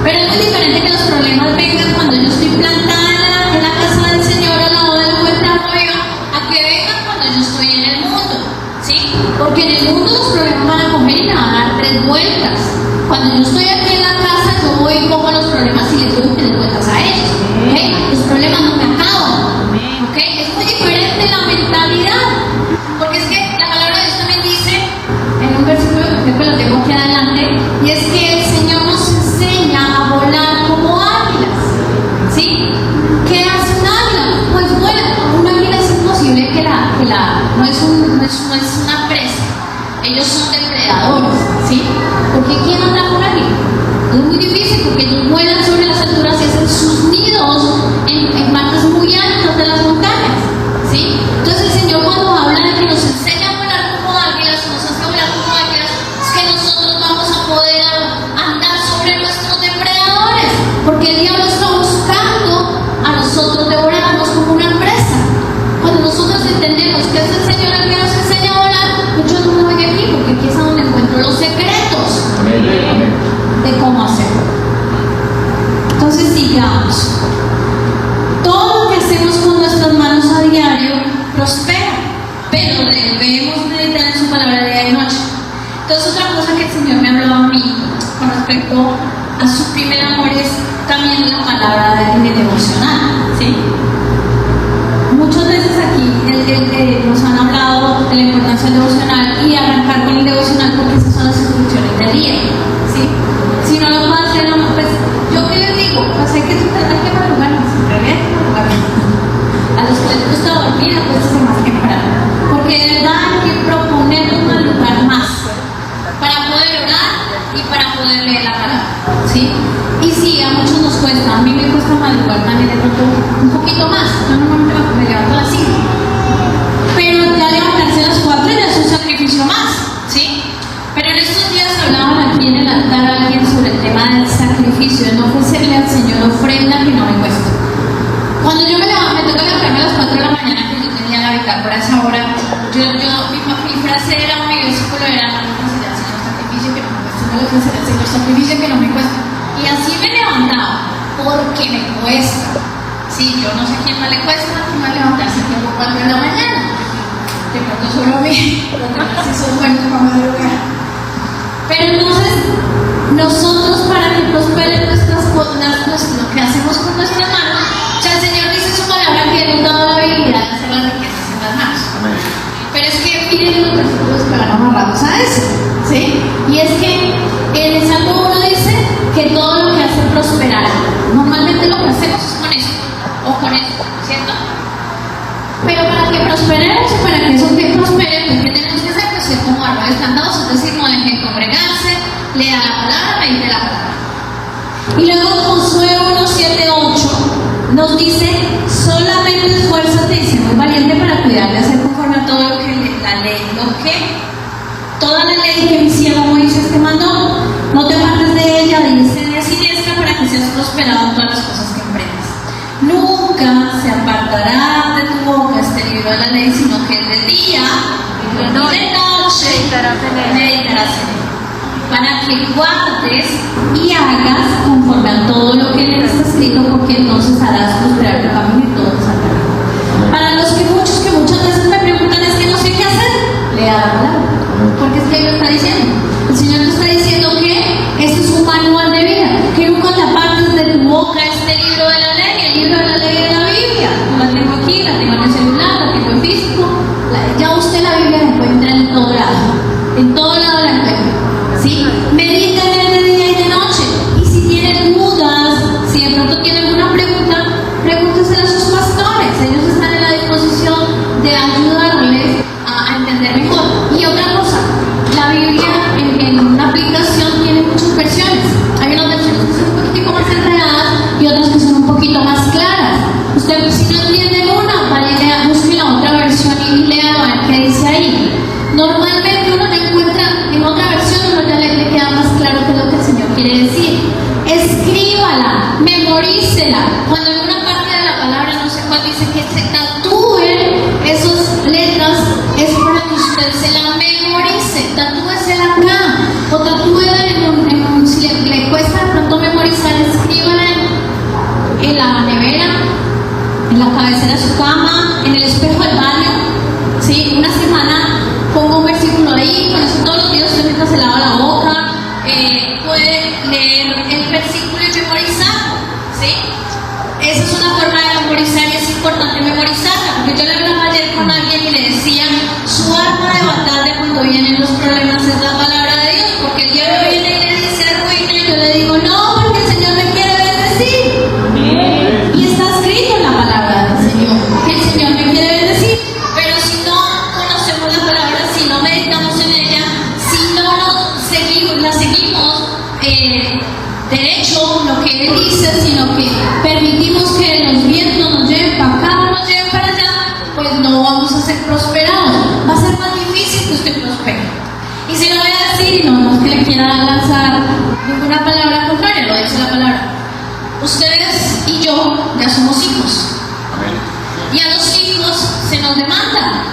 pero es muy diferente que los problemas vengan cuando yo estoy plantada en la casa del Señor al lado de la fuente de agua viva, a que vengan cuando yo estoy en el mundo, ¿sí? Porque en el mundo los problemas van a coger y me van a dar 3 vueltas. Cuando yo estoy aquí en la casa, yo voy y cojo los problemas y les doy 3 vueltas a ellos, ¿okay? Los problemas no me acaban, ¿okay? Es muy diferente la mentalidad, porque es que la palabra de Dios también dice, en un versículo que lo tengo aquí adelante, y es que el Señor nos enseña a volar como águilas, ¿sí? ¿Qué hace un águila? Pues vuela. Un águila es imposible que no es una presa, ellos son depredadores, ¿sí? Porque ¿quién anda por ahí? Es muy difícil porque ellos vuelan sobre las alturas y hacen sus nidos en partes muy altas de las montañas, ¿sí? Entonces el Señor cuando habla de que nos enseña a volar como águilas, nos hace volar como águilas, es que nosotros vamos a poder andar sobre nuestros depredadores, porque el diablo está buscando a nosotros devorarnos como una presa. Cuando nosotros entendemos que es el Señor el que nos enseña a volar, pues yo no me voy de aquí, porque aquí es donde encuentro los secretos. Amén. Amén. De cómo hacerlo. Entonces sigamos. Todo lo que hacemos con nuestras manos a diario prospera, pero debemos meditar en su palabra día y noche. Entonces otra cosa que el Señor me habló a mí con respecto a su primer amor es también la palabra en el devocional, ¿sí? Muchas veces aquí nos han hablado de la importancia del devocional y arrancar con el devocional porque esas son las instrucciones del día, ¿sí? Si no lo puedo hacer, no, pues yo que les digo, pues hay que madrugar, siempre hay que madrugar. A los que les gusta dormir, pues es más temprano, porque de verdad hay que proponernos madrugar más para poder orar y para poder leer la palabra, ¿sí? Y sí, a muchos nos cuesta, a mí me cuesta madrugar también de pronto un poquito más. Yo normalmente me levanto a las 5, pero ya levantarse a las 4 ya es un sacrificio más, ¿sí? Pero en estos días hablaban aquí en el altar alguien sobre el tema del sacrificio, de no ofrecerle al Señor ofrenda que no me cuesta. Cuando yo me toca levantarme a las 4 de la mañana, que yo tenía la bitácora a esa hora, mi frase era, mi versículo era, no le ofreceré al Señor sacrificio que no me cuesta, no le ofreceré al Señor sacrificio que no me cuesta. Y así me levantaba, porque me cuesta. Sí, yo no sé quién más le cuesta, quién más levantarse tipo 4 de la mañana. De pronto solo a mí, porque si son buenos para madrugar. Pero entonces, nosotros para que prosperen nuestras cosas, lo que hacemos con nuestras manos, o sea, el Señor dice en su palabra que Él nos ha dado la habilidad de hacer las riquezas en las manos. Amén. Pero es que miren los versículos que van amarrados a eso, ¿sí? Y es que en el Salmo 1 dice que todo lo que hace prosperar. Normalmente lo que hacemos es con eso, o con eso, ¿cierto? Pero para que prosperemos y para que eso que prospere, pues ¿qué tenemos que hacer? Pues ser como árboles plantados, es decir, no dejen congregarse, lea la palabra, medite la palabra. Y luego Josué 1, 7, 8 nos dice, solamente esfuérzate y sé muy valiente para cuidar de hacer toda la ley que mi siervo Moisés te mandó, no te apartes de ella, dice de siniestra, para que seas prosperado en todas las cosas que emprendas. Nunca se apartará de tu boca este libro de la ley, sino que de día y de noche meditarás en él, para que guardes y hagas conforme a todo lo que en él está escrito, porque entonces harás prosperar tu camino y todo te saldrá. Para los que muchas veces me preguntan, es que no sé qué hacer, lea la palabra, porque es que Él lo está diciendo. El Señor te está diciendo que este es un manual de vida, que nunca te apartes de tu boca este libro de la ley, el libro de la ley de la Biblia. La tengo aquí, la tengo en el celular, la tengo en físico. Ya usted la Biblia la encuentra en todo lado la encuentra. ¿Sí? Medita en él de día y de noche. Y si tiene dudas, si de pronto tiene alguna pregunta, pregúntesela a sus pastores. Ellos están en la disposición de ayudarles a entender mejor. Y otra cosa, la Biblia en una aplicación tiene muchas versiones. Hay unas versiones que son un poquito más enredadas y otras que son un poquito más claras. Usted, si no entiende una, vaya y lea, busque la otra versión y lea a ver qué dice ahí. Normalmente uno ya encuentra en otra versión, uno ya le queda más claro qué es lo que el Señor quiere decir. Escríbala, memorícela. Cuando en una parte de la palabra, no sé cuál, dice que se tatúen esas letras, es para que usted se la memorice. Tatúesela acá, o tatúela si le cuesta de pronto memorizar, escríbala en la nevera, en la cabecera de su cama, en el espejo del baño. ¿Sí? Una semana pongo un versículo ahí, con eso todos los días usted mientras se lava la boca puede leer el versículo y memorizarlo, ¿sí? Esa es una forma de memorizar y es importante memorizarla, porque yo le hablaba ayer con alguien y le decía, su arma de batalla cuando vienen los problemas es la palabra de Dios, porque el diablo viene y le dice arruina y yo le digo, no, porque el Señor me quiere bendecir. Y está escrito en la palabra del Señor, que el Señor me quiere bendecir, pero si no conocemos la palabra, si no meditamos en ella, si no la seguimos derecho lo que Él dice, sino que permitimos que los vientos nos lleven para acá, nos lleven para allá, pues no vamos a ser prosperados. Va a ser más difícil que usted prospere. Y se lo voy a decir, no es que le quiera lanzar ninguna palabra contraria, lo dice la palabra. Ustedes y yo ya somos hijos. Y a los hijos se nos demanda.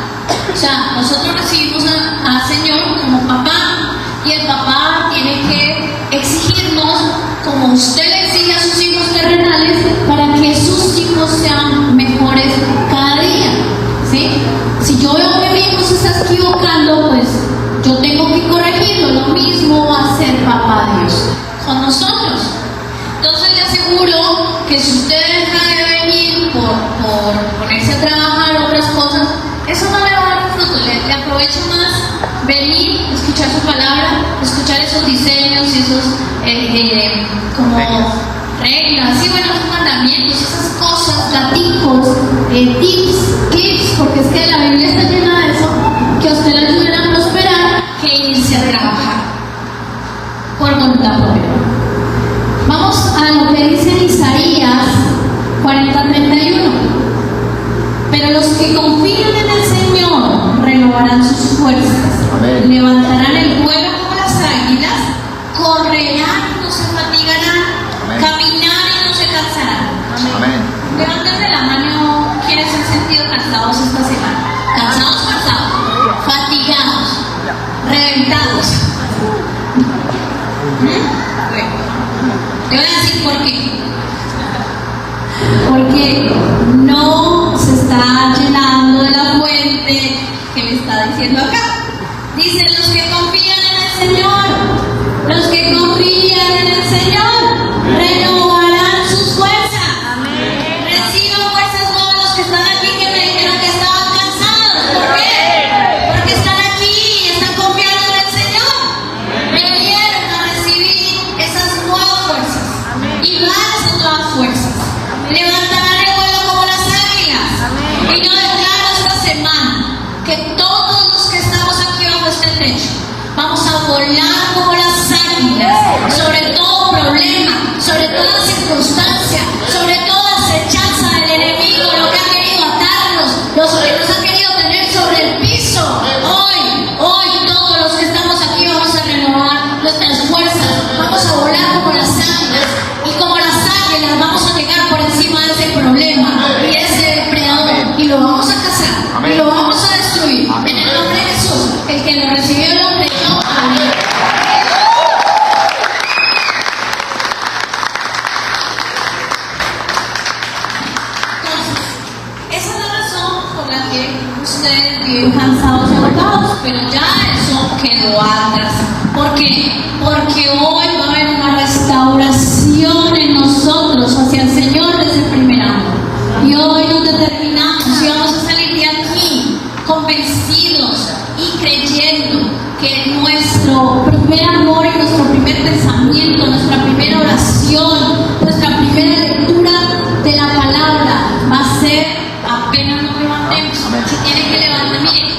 O sea, nosotros recibimos al Señor como papá, y el papá tiene que exigirnos, como usted le exige a sus hijos terrenales, para que sus hijos sean mejores cada día. ¿Sí? Si yo veo que mi hijo se está equivocando, pues yo tengo que corregirlo. Lo mismo va a ser papá Dios con nosotros. Entonces le aseguro que si usted deja de venir por ponerse a trabajar otras cosas, eso no le va a dar fruto. Le aprovecha más venir, escuchar su palabra, escuchar esos diseños y esos como reglas, y bueno, esos mandamientos, esas cosas, daticos, tips, porque es que la Biblia está llena de eso, que a usted le ayuden a prosperar, que irse a trabajar por voluntad propia. Vamos a lo que dice en Isaías 40:31. Pero los que confían en el Señor renovarán sus fuerzas. Amén. Levantarán el vuelo como las águilas, correrán y no se fatigarán. Amén. Caminarán y no se cansarán. Amén. Levántenme la mano quienes han sentido cansados esta semana. Cansados, fatigados, reventados. Bueno, te voy a decir por qué. Porque no se está llenando de la fuente que me está diciendo acá. Dice, los que confían en el Señor, los que confían en el Señor, renovarán sus fuerzas. Amén. Reciban fuerzas nuevas los que están aquí, que me dijeron que estaban cansados. ¿Por qué? Porque están aquí y están confiando en el Señor. Vinieron a recibir esas nuevas fuerzas. Y van esas nuevas fuerzas. Levantarán el vuelo como las águilas. Amén. Y yo declaro esta semana que todos los que estamos aquí bajo este techo vamos a volar como las águilas sobre todo problema, sobre toda circunstancia, sobre toda acechanza del enemigo, lo que ha querido atarnos, los que nos ha querido tener sobre el piso. Hoy todos los que estamos Amén. y lo vamos a destruir. Amén. En el nombre de Jesús. El que lo recibió lo creyó. Amén. Entonces, esa es la razón por la que ustedes viven cansados y agotados, pero ya eso quedó atrás. ¿Por qué? Porque hoy va a haber una restauración en nosotros hacia el Señor desde el primer amor. Y hoy nos determinamos y vamos a salir de aquí convencidos y creyendo que nuestro primer amor y nuestro primer pensamiento, nuestra primera oración, nuestra primera lectura de la palabra va a ser apenas nos levantemos. Amén. Se tiene que levantar. Mire,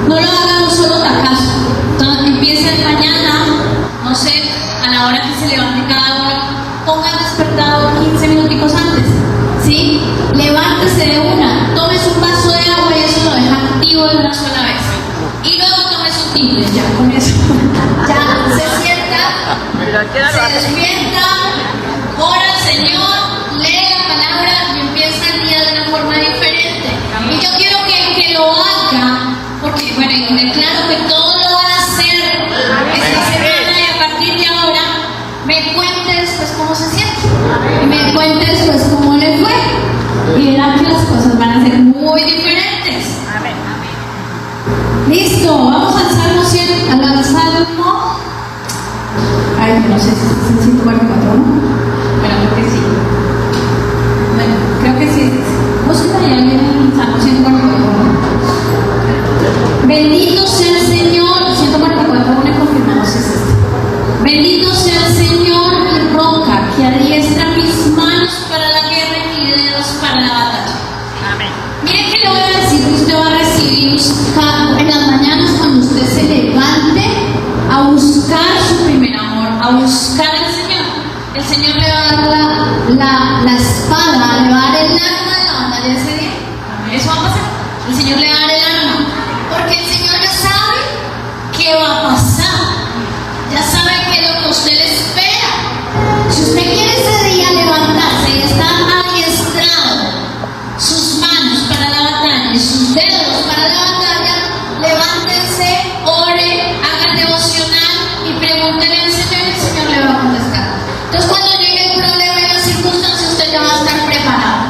no lo hagamos solo tacazo. Entonces empiecen mañana, no sé, a la hora que se levante cada uno, pongan despertador 15 minuticos antes, ¿sí? Levántese de una, tomes un vaso de agua y eso lo deja activo de una sola vez. Y luego tomes un tinto y ya con eso, ya se sienta, se despierta, ora al Señor, lee la palabra y empieza el día de una forma diferente. Y yo quiero que lo haga, porque bueno, y declaro que todo lo van a hacer esta semana y a partir de ahora me cuente después cómo se siente y me cuente después cómo le fue y verán que las cosas van a ser muy diferentes. Listo, vamos al Salmo 100, al Salmo, ay, no sé si es el 144, ¿no? Bueno, creo que sí. Bueno, creo que sí. Búsqueda ahí en el Salmo 144. Bendito sea el Señor, 144, una confirmamos es este. Bendito sea el Señor, mi roca, que adiestra mis manos para la guerra y mis dedos para la batalla. Amén. Mire que le voy a decir que usted va a recibir en las mañanas cuando usted se levante a buscar su primer amor, a buscar al Señor. El Señor le va a dar la espada, le va a dar el arma de la batalla ese día. Eso va a pasar. El Señor le va a dar el arma. Porque el Señor ya sabe qué va a pasar. Ya sabe qué es lo que usted le espera. Si usted quiere ese día levantarse y estar adiestrado, sus manos para la batalla y sus dedos para la batalla, levántense, ore, hagan devocional y pregúntenle al Señor y el Señor le va a contestar. Entonces cuando llegue el problema y la circunstancia, usted ya va a estar preparado.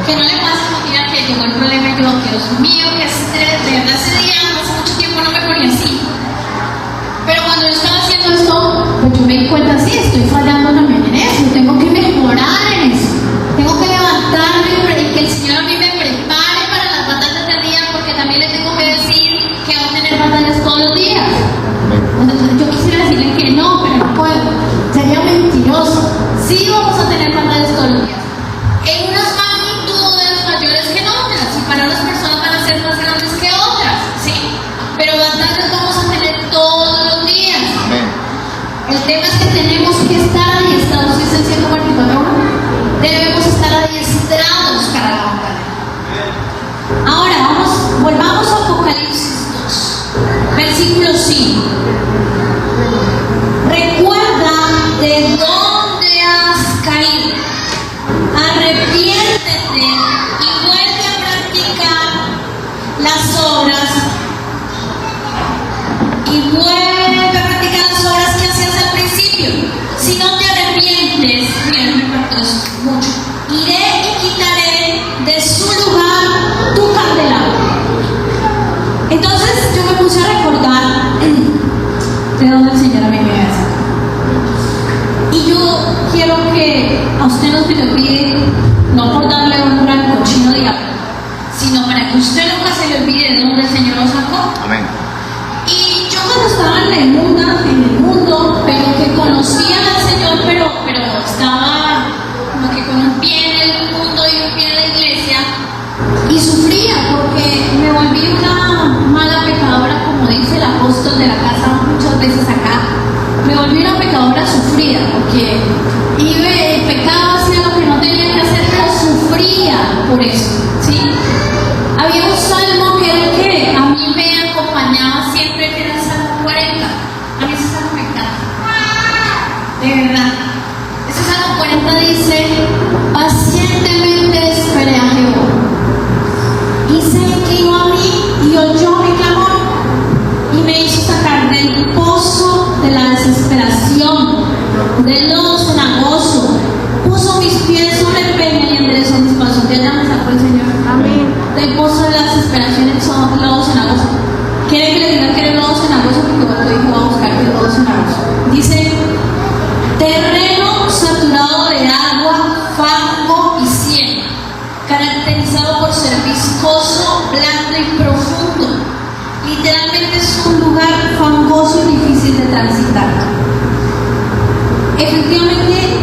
Que no le pase un día que llegó el problema y yo, Dios mío, que estrés, de verdad ese día, hace mucho tiempo no me ponía así. Pero cuando yo estaba haciendo esto, pues yo me di cuenta, sí, estoy fallando también en eso, tengo que mejorar en eso. Tengo que levantarme y que el Señor a mí me prepare para las batallas del día, porque también le tengo que decir que va a tener batallas todos los días. Entonces, yo quisiera decirle que no, pero no puedo. Sería mentiroso. Sí vamos a tener batallas todos los días. En unas magnitudes mayores que en otras, y para unas personas van a ser más grandes que otras, ¿sí? Pero batallas vamos a tener todos los días. Amén. El tema es que tenemos que estar adiestrados, si es el 144, debemos estar adiestrados para la batalla. Ahora, volvamos a Apocalipsis 2, versículo 5. Recuerda de dónde has caído. Arrepiéntete y vuelve a practicar las obras. Y vuelve a practicar las obras que hacías al principio. Si no te arrepientes, mira, me impactó eso mucho. Iré y quitaré de su lugar tu candelabro. Entonces yo me puse a recordar de dónde el Señor a mí me había sacado. Y yo quiero que a usted no se le olvide, no por darle honra al cochino diablo, sino para que usted nunca se le olvide de dónde el Señor lo sacó. Amén. Y yo cuando estaba en el mundo, pero que conocía al Señor, pero estaba como que con un pie en el mundo y un pie en la iglesia, y sufría porque me volví una mala pecadora, como dice el apóstol de la casa muchas veces acá. Me volví una pecadora sufrida porque pecaba, hacía lo que no tenía que hacer, pero sufría por eso, ¿sí? Había un salmo que era el que a mí me acompañaba siempre, que era el Salmo 40. A mí ese salmo me encanta, de verdad. Ese Salmo 40 dice: pacientemente esperé a Jehová y se se inclinó a mí y oyó mi clamor y me hizo sacar del pozo de la desesperación, del lodo cenagoso, puso mis pies sobre peña y enderezó mis pasos. Ya me sacó el Señor. Amén. Del pozo de la desesperación, el lodo cenagoso. ¿Quiere que le diga que era el lodo cenagoso? Porque cuando dijo va a buscar el lodo cenagoso. Dice, terreno saturado de agua, fango y cieno, caracterizado por ser viscoso, blando y profundo. Literalmente es un lugar fangoso y difícil de transitar. Efectivamente,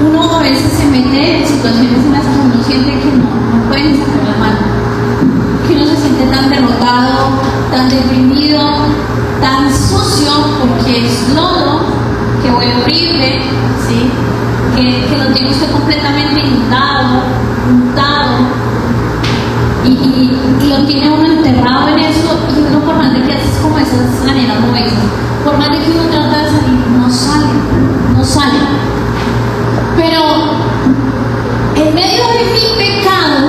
uno a veces se mete en situaciones en las que uno siente que no puede ni sacar la mano, que uno se siente tan derrotado, tan deprimido, tan sucio, porque es lodo, que huele horrible, ¿sí? que lo tiene usted completamente inundado, untado, y lo tiene uno enterrado en eso, y uno por más de que haces como esas maneras movedizas, por más de que uno trata de salir, no sale. Pero en medio de mi pecado,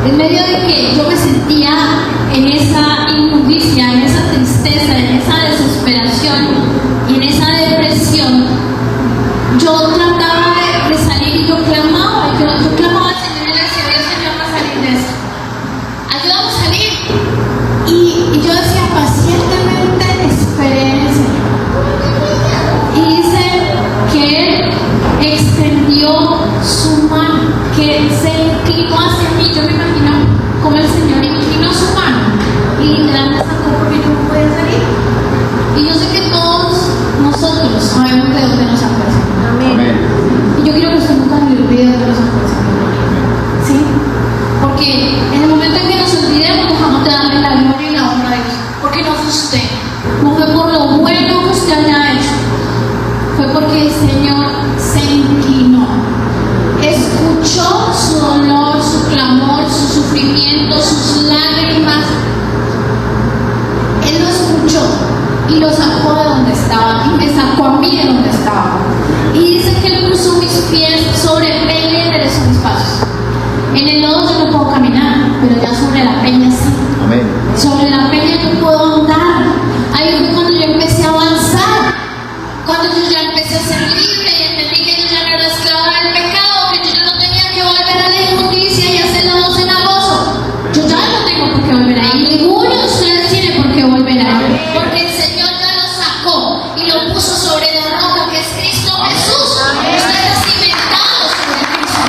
en medio de que yo me sentía en esa inmundicia, en esa tristeza, en esa desesperación y en esa depresión, yo trataba de salir y yo clamaba al Señor y le decía, Señor, va a salir de esto. Ayúdame a salir. Y yo decía, pacientemente esperé en el Señor. Y dice que Él extendió su mano, que se inclinó hacia mí. Yo me imagino como el Señor inclinó su mano y literal me sacó porque yo no podía salir. Y yo sé que todos nosotros sabemos de dónde nos sacó el Señor. Amén. Y yo quiero que usted nunca me olvide de dónde nos sacó el Señor. ¿Sí? Porque en el momento en que nos olvidemos, dejamos de darle la gloria y la honra a Dios. Porque no fue usted, no fue por lo bueno que usted haya hecho, fue porque el Señor se inclinó, escuchó su dolor, su clamor, su sufrimiento, sus lágrimas. Él lo escuchó y lo sacó de donde estaba y me sacó a mí de donde estaba. Y dice que Él puso mis pies sobre peña y enderezó mis pasos. En el lodo yo no puedo caminar, pero ya sobre la peña sí. Amén. Sobre la peña yo puedo andar. Ahí fue cuando yo empecé a avanzar, cuando yo ya empecé a ser libre y entendí que yo ya no era esclava del pecado, que yo ya no tenía que volver a la inmundicia y a hacer lodo cenagoso. Yo ya no tengo por qué volver ahí. Ninguno de ustedes tiene por qué volver ahí, porque el Señor ya lo sacó y lo puso sobre la roca que es Cristo Jesús. Usted está cimentado sobre Cristo.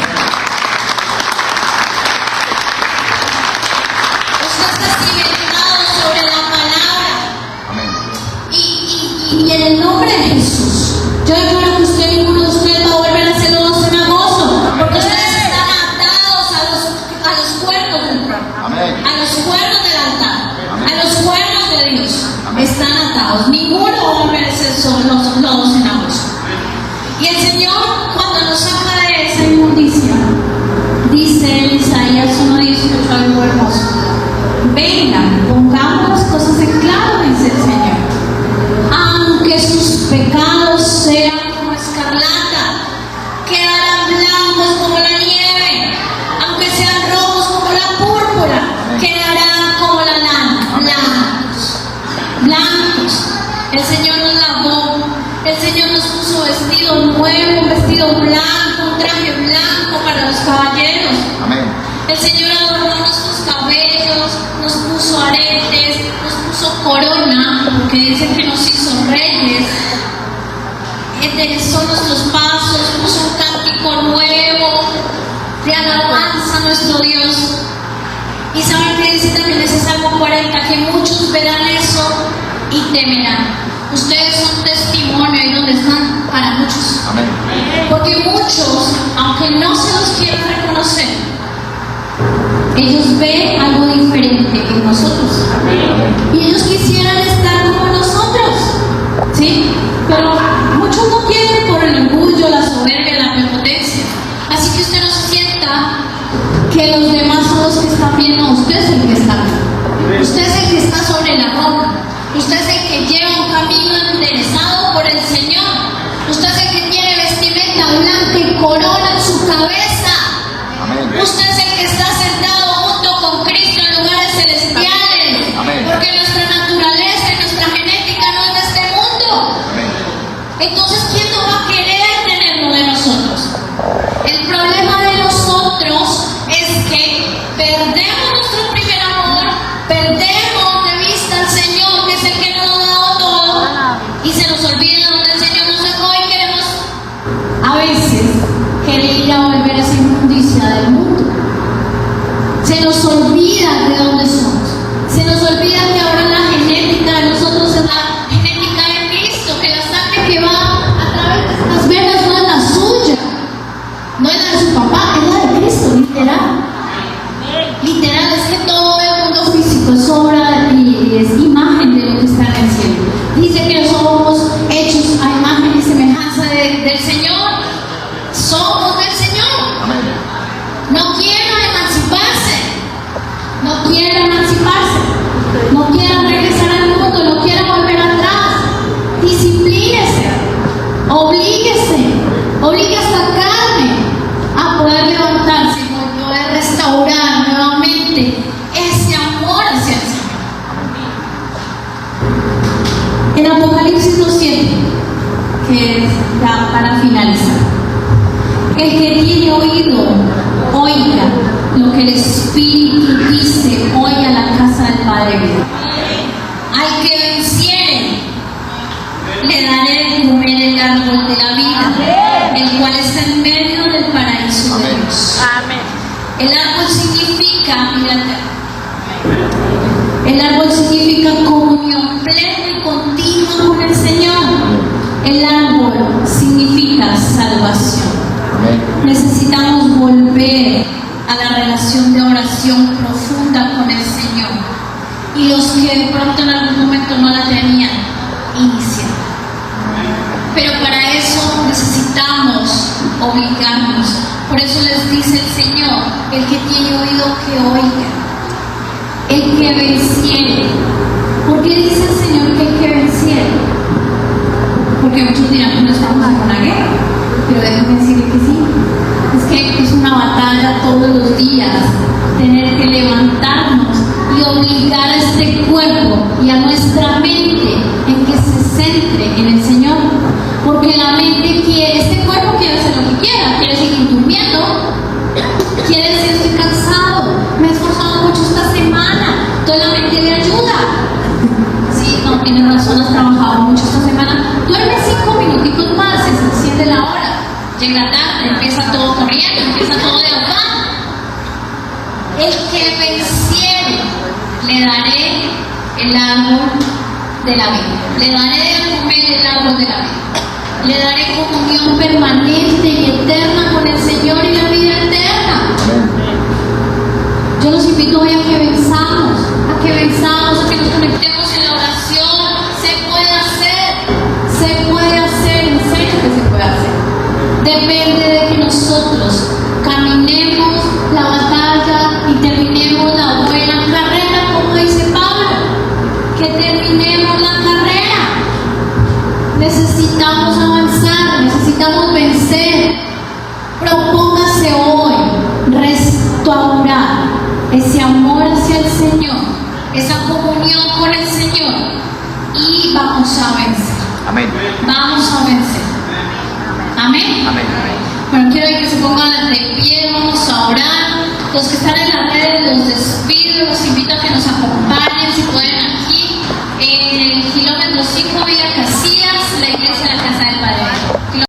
Usted está cimentado sobre la palabra. Amén. Y en el nombre de Jesús, yo declaro que ninguno de ustedes va a volver a hacer lodo cenagoso, porque ustedes están atados a los cuernos del trono, Amén. a los cuernos del altar, Amén. a los cuernos de Dios. Amén. Están atados. Ninguno va a volver a hacer lodo cenagoso. Y el Señor, cuando nos saca de esa inmundicia, dice en Isaías 1:18 algo hermoso: vengan, pongamos las cosas en claro, dice el Señor. Aunque sus pecados sean como escarlata, quedarán blancos como la nieve. Aunque sean rojos como la púrpura, quedarán como la lana. Blancos. El Señor nos lavó. El Señor nos puso vestido nuevo, un vestido blanco, un traje blanco para los caballeros. Amén. El Señor adornó nuestros cabellos, nos puso aretes, nos puso corona, porque dice que nos hizo reyes, enderezó nuestros pasos, puso un cántico nuevo de alabanza a nuestro Dios. Y saben que dice también ese Salmo 40, que muchos verán eso y temerán. Ustedes son testimonio ahí donde están para muchos. Amén. Porque muchos, aunque no se los quieran reconocer, ellos ven algo diferente en nosotros. Y ellos quisieran estar como nosotros, ¿sí? Pero muchos no quieren por el orgullo, la soberbia, la prepotencia. Así que usted no se sienta que los demás son los que están viendo a usted, es el que está. Usted es el que está sobre la roca. Usted es el que lleva un camino enderezado por el Señor. Usted es el que tiene vestimenta blanca y corona en su cabeza. Amén. Usted es el que está sentado junto con Cristo Se nos olvida de dónde somos. Se nos olvida que ahora la genética de nosotros es la genética de Cristo, que la sangre que va a través de estas venas no es la suya, no es la de su papá, es la de Cristo, literal. Literal, es que todo el mundo físico es obra y es imagen de lo que está en el cielo. Dice que somos hechos a imagen y semejanza del Señor. Somos del Señor. Amén. No quiero emanciparse. No quiero emanciparse. No quiero regresar al mundo. No quiero volver atrás. Disciplínese. Oblíguese. Obligue a esta carne a poder levantarse y poder restaurar nuevamente ese amor hacia el Señor. En Apocalipsis 2:7, que es ya para finalizar, el que tiene oído, oiga lo que el Espíritu dice hoy a la casa del Padre mío. Al que venciere, le daré de comer el árbol de la vida, el cual está en medio del paraíso de Amén. Dios. Amén. El árbol significa, el árbol significa comunión plena y continua con el Señor. El árbol significa salvación. Amén. Necesitamos volver a la relación de oración profunda con el Señor. Y los que de pronto en algún momento no la tenían, iniciar. Pero para eso necesitamos obligarnos. Por eso les dice el Señor, el que tiene oído que oiga, el que venciere. ¿Por qué dice el Señor que el que venciere? Porque muchos dirán que no estamos en una guerra, pero déjenme decirle que sí. Es que es una batalla todos los días, tener que levantarnos y obligar a este cuerpo y a nuestra mente en que se centre en el Señor. Porque la mente quiere, este cuerpo quiere hacer lo que quiera, quiere seguir durmiendo, quiere decir estoy cansado, me he esforzado mucho esta semana, entonces la mente le ayuda. Sí, no, tienes razón, has trabajado mucho esta semana, duerme 5 minuticos más, se enciende la hora, llega tarde, empieza todo corriendo, empieza todo de afán. El que venciere, le daré el árbol de la vida, le daré de comer el árbol de la vida. Le daré comunión permanente y eterna con el Señor y la vida eterna. Yo los invito hoy a que venzamos, a que nos conectemos en la oración. Se puede hacer, en serio que se puede hacer. Depende de que nosotros caminemos la batalla y terminemos la buena carrera, como dice Pablo, que terminemos la carrera. Necesitamos avanzar, necesitamos vencer. Propóngase hoy restaurar ese amor hacia el Señor, esa comunión con el Señor, y vamos a vencer. Amén. Vamos a vencer. Amén. Amén. Bueno, quiero que se pongan de pie, vamos a orar. Los que están en las redes los despido, los invito a que nos acompañen. Si